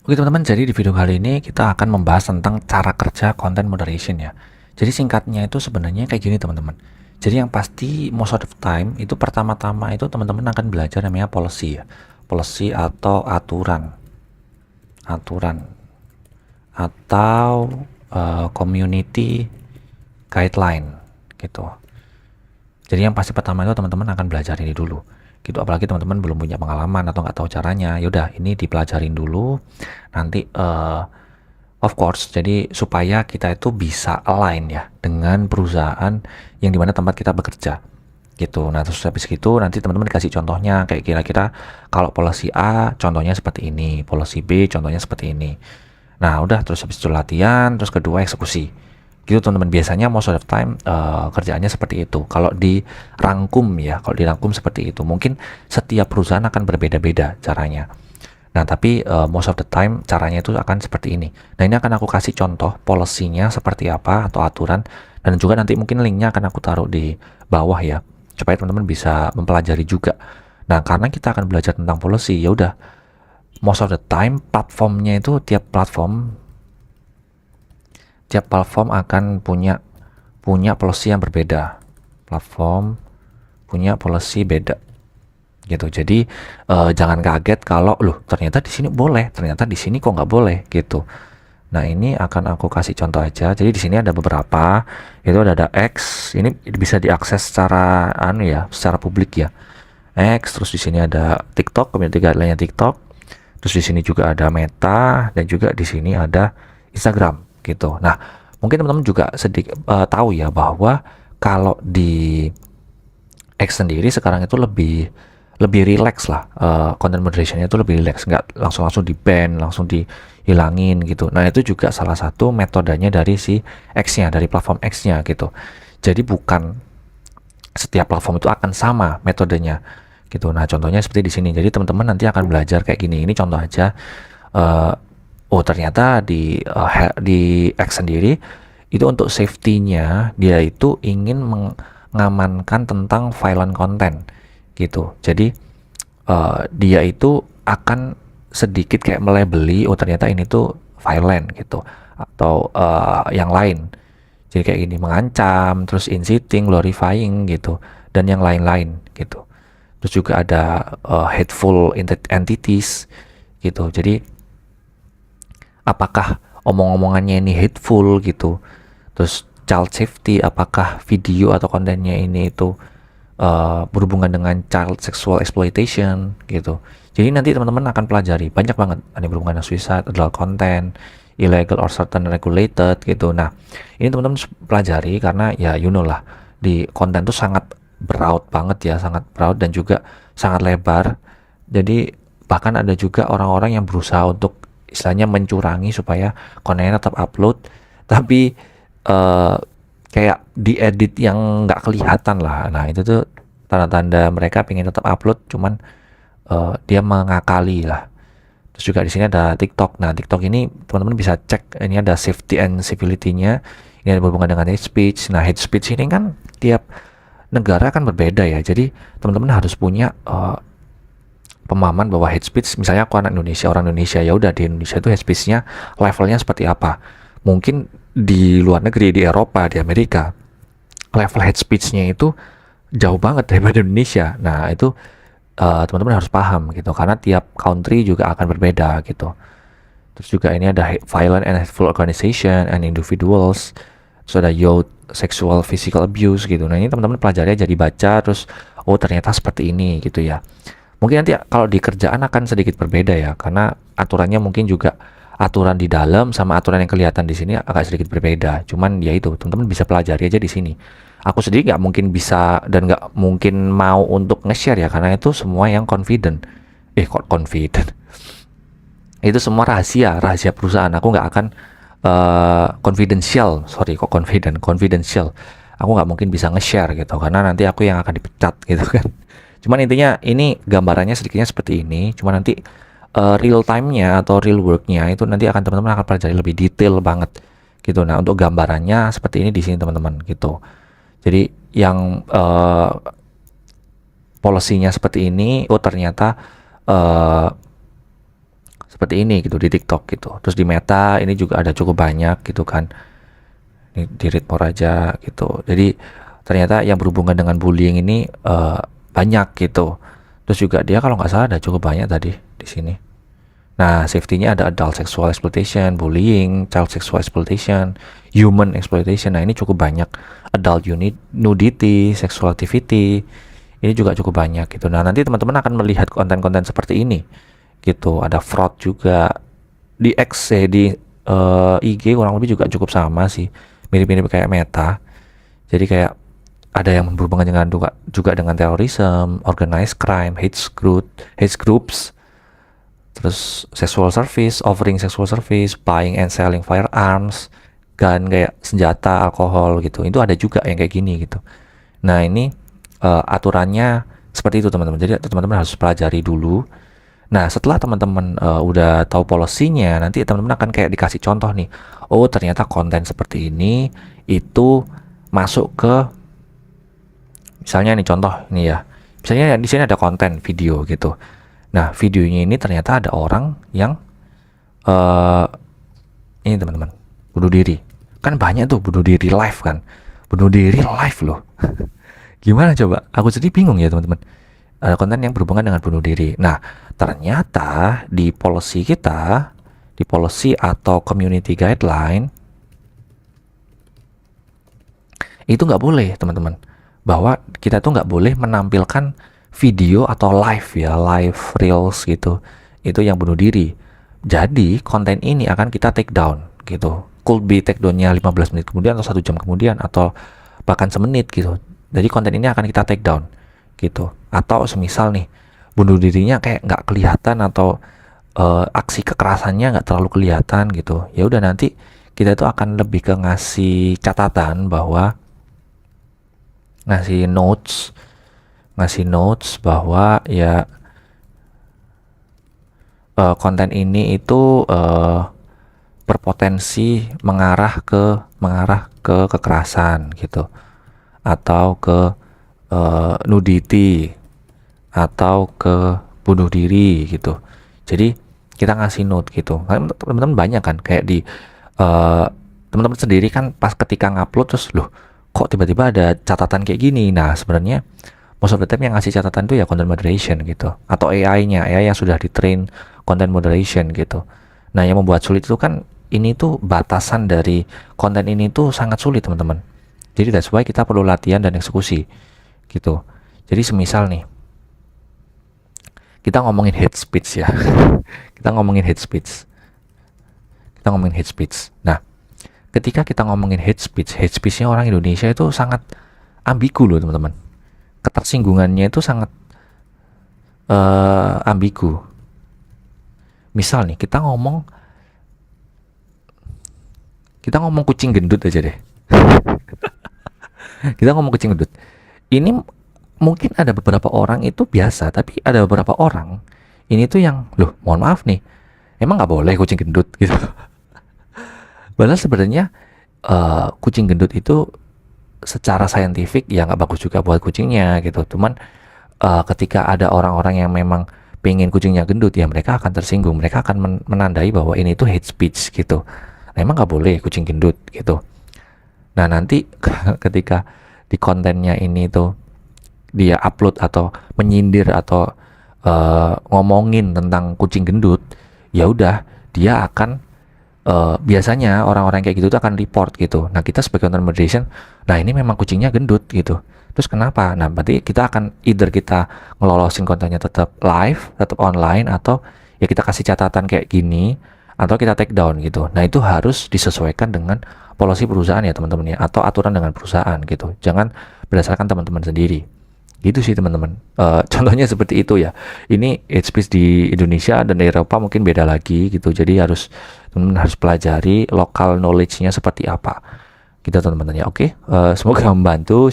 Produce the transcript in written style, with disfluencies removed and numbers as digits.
Oke teman-teman, jadi di video kali ini kita akan membahas tentang cara kerja content moderation ya. Jadi singkatnya itu sebenarnya kayak gini teman-teman. Jadi yang pasti most of the time itu pertama-tama itu teman-teman akan belajar namanya policy ya. Policy atau aturan. Aturan atau community guideline gitu. Jadi yang pasti pertama itu teman-teman akan belajar ini dulu. Gitu, apalagi teman-teman belum punya pengalaman atau nggak tahu caranya, yaudah ini dipelajarin dulu. Nanti of course, jadi supaya kita itu bisa align ya dengan perusahaan yang dimana tempat kita bekerja gitu. Nah terus habis gitu nanti teman-teman dikasih contohnya kayak kira-kira kalau policy A contohnya seperti ini, policy B contohnya seperti ini. Nah udah terus habis itu latihan, terus kedua eksekusi gitu teman-teman. Biasanya most of the time kerjaannya seperti itu. Kalau dirangkum ya, kalau dirangkum seperti itu mungkin setiap perusahaan akan berbeda-beda caranya. Nah, tapi most of the time caranya itu akan seperti ini. Nah, ini akan aku kasih contoh policy-nya seperti apa atau aturan, dan juga nanti mungkin linknya akan aku taruh di bawah ya, supaya teman-teman bisa mempelajari juga. Nah, karena kita akan belajar tentang policy, ya udah most of the time platformnya itu tiap platform akan punya policy yang berbeda. Platform punya policy beda gitu. Jadi jangan kaget kalau loh ternyata di sini boleh, ternyata di sini kok nggak boleh gitu. Nah ini akan aku kasih contoh aja. Jadi di sini ada beberapa, itu ada X, ini bisa diakses secara secara publik ya. X, terus di sini ada TikTok, community guideline-nya TikTok. Terus di sini juga ada Meta dan juga di sini ada Instagram gitu. Nah mungkin teman-teman juga sedikit tahu ya bahwa kalau di X sendiri sekarang itu lebih relax lah, content moderationnya itu lebih relax, nggak langsung di ban, langsung dihilangin gitu. Nah itu juga salah satu metodenya dari si X-nya, dari platform X-nya gitu. Jadi bukan setiap platform itu akan sama metodenya gitu. Nah contohnya seperti di sini. Jadi teman-teman nanti akan belajar kayak gini. Ini contoh aja. uh, oh ternyata di X sendiri itu untuk safety-nya dia itu ingin mengamankan tentang violent content gitu. Jadi dia itu akan sedikit kayak melabeli, oh ternyata ini tuh violent gitu, atau yang lain. Jadi kayak gini, mengancam, terus inciting, glorifying gitu, dan yang lain-lain gitu. Terus juga ada hateful entities gitu. Jadi apakah omong-omongannya ini hateful gitu. Terus child safety, apakah video atau kontennya ini itu berhubungan dengan child sexual exploitation gitu. Jadi nanti teman-teman akan pelajari banyak banget, ada berhubungan dengan suicide, adult content, illegal or certain regulated gitu. Nah ini teman-teman pelajari karena ya you know lah, di konten tuh sangat broad banget ya, sangat broad dan juga sangat lebar. Jadi bahkan ada juga orang-orang yang berusaha untuk istilahnya mencurangi supaya kontennya tetap upload, tapi uh, kayak diedit yang nggak kelihatan lah. Nah itu tuh tanda-tanda mereka pengen tetap upload, cuman dia mengakali lah. Terus juga di sini ada TikTok. Nah TikTok ini teman-teman bisa cek, ini ada safety and civility-nya. Ini ada berhubungan dengan hate speech. Nah hate speech ini kan tiap negara kan berbeda ya. Jadi teman-teman harus punya pemahaman bahwa hate speech, misalnya aku anak Indonesia, orang Indonesia, ya udah di Indonesia itu hate speech-nya levelnya seperti apa. Mungkin di luar negeri, di Eropa, di Amerika, level hate speech-nya itu jauh banget daripada Indonesia. Nah itu teman-teman harus paham gitu, karena tiap country juga akan berbeda gitu. Terus juga ini ada violent and hateful organization and individuals. Terus ada youth sexual physical abuse gitu. Nah ini teman-teman pelajari aja, dibaca terus oh ternyata seperti ini gitu ya. Mungkin nanti kalau di kerjaan akan sedikit berbeda ya, karena aturannya mungkin juga aturan di dalam sama aturan yang kelihatan di sini agak sedikit berbeda. Cuman ya itu teman-teman bisa pelajari aja di sini. Aku sendiri nggak mungkin bisa dan nggak mungkin mau untuk nge-share ya, karena itu semua yang confident. Kok confident? Itu semua rahasia perusahaan. Aku nggak akan confidential. Sorry, kok confidential. Aku nggak mungkin bisa nge-share gitu, karena nanti aku yang akan dipecat gitu kan. Cuman intinya ini gambarannya sedikitnya seperti ini. Cuma nanti real time-nya atau real work-nya itu nanti akan teman-teman akan pelajari lebih detail banget gitu. Nah untuk gambarannya seperti ini di sini teman-teman gitu. Jadi yang policy-nya seperti ini, oh ternyata seperti ini gitu di TikTok gitu. Terus di Meta ini juga ada cukup banyak gitu kan. Ini di Readmore aja gitu. Jadi ternyata yang berhubungan dengan bullying ini banyak gitu. Terus juga dia kalau nggak salah ada cukup banyak tadi di sini. Nah, safety-nya ada adult sexual exploitation, bullying, child sexual exploitation, human exploitation. Nah, ini cukup banyak. Adult nudity, sexual activity, ini juga cukup banyak gitu. Nah, nanti teman-teman akan melihat konten-konten seperti ini gitu. Ada fraud juga di X, di IG kurang lebih juga cukup sama sih, mirip-mirip kayak Meta. Jadi kayak ada yang berhubungan dengan juga dengan terorisme, organized crime, hate groups, terus sexual service, offering sexual service, buying and selling firearms, gun kayak senjata, alkohol gitu. Itu ada juga yang kayak gini gitu. Nah, ini aturannya seperti itu teman-teman. Jadi teman-teman harus pelajari dulu. Nah, setelah teman-teman udah tahu polisinya, nanti teman-teman akan kayak dikasih contoh nih. Oh, ternyata konten seperti ini itu masuk ke, misalnya nih contoh ini ya. Misalnya di sini ada konten video gitu. Nah, videonya ini ternyata ada orang yang ini teman-teman, bunuh diri. Kan banyak tuh bunuh diri live kan. Bunuh diri live loh. Gimana coba? Aku jadi bingung ya teman-teman. Ada konten yang berhubungan dengan bunuh diri. Nah, ternyata di policy kita, di policy atau community guideline, itu nggak boleh teman-teman. Bahwa kita tuh nggak boleh menampilkan video atau live reels gitu, itu yang bunuh diri. Jadi konten ini akan kita take down gitu. Could be take downnya 15 menit kemudian atau 1 jam kemudian atau bahkan semenit gitu. Jadi konten ini akan kita take down gitu. Atau semisal nih bunuh dirinya kayak nggak kelihatan atau aksi kekerasannya nggak terlalu kelihatan gitu, ya udah nanti kita itu akan lebih ke ngasih catatan bahwa ngasih notes bahwa ya konten ini itu berpotensi mengarah ke kekerasan gitu, atau ke nudity, atau ke bunuh diri gitu. Jadi kita ngasih note gitu. Teman-teman banyak kan kayak di teman-teman sendiri kan pas ketika ngupload terus loh kok tiba-tiba ada catatan kayak gini. Nah, sebenarnya most of the time yang ngasih catatan itu ya content moderation gitu, atau AI yang sudah di-train content moderation gitu. Nah, yang membuat sulit itu kan ini tuh batasan dari konten ini tuh sangat sulit teman-teman. Jadi that's why kita perlu latihan dan eksekusi gitu. Jadi semisal nih kita ngomongin hate speech ya. Kita ngomongin hate speech. Nah, ketika kita ngomongin hate speech-nya orang Indonesia itu sangat ambigu loh teman-teman. Ketersinggungannya itu sangat ambigu. Misal nih kita ngomong kucing gendut aja deh. Kita ngomong kucing gendut. Ini mungkin ada beberapa orang itu biasa, tapi ada beberapa orang ini tuh yang loh mohon maaf nih, emang nggak boleh kucing gendut gitu. Padahal sebenarnya kucing gendut itu secara saintifik ya nggak bagus juga buat kucingnya gitu. Cuman ketika ada orang-orang yang memang pengen kucingnya gendut ya mereka akan tersinggung, mereka akan menandai bahwa ini tuh hate speech gitu. Nah, emang nggak boleh kucing gendut gitu. Nah, nanti ketika di kontennya ini tuh dia upload atau menyindir atau ngomongin tentang kucing gendut, ya udah dia akan biasanya orang-orang kayak gitu tuh akan report gitu. Nah, kita sebagai content moderation, nah ini memang kucingnya gendut gitu. Terus kenapa? Nah, berarti kita akan either kita ngelolosin kontennya tetap live, tetap online, atau ya kita kasih catatan kayak gini, atau kita take down gitu. Nah, itu harus disesuaikan dengan policy perusahaan ya teman-teman ya, atau aturan dengan perusahaan gitu. Jangan berdasarkan teman-teman sendiri. Gitu sih teman-teman. Contohnya seperti itu ya. Ini hate speech di Indonesia dan di Eropa mungkin beda lagi gitu. Jadi teman-teman harus pelajari local knowledge-nya seperti apa. Gitu teman-teman ya. Oke, semoga membantu.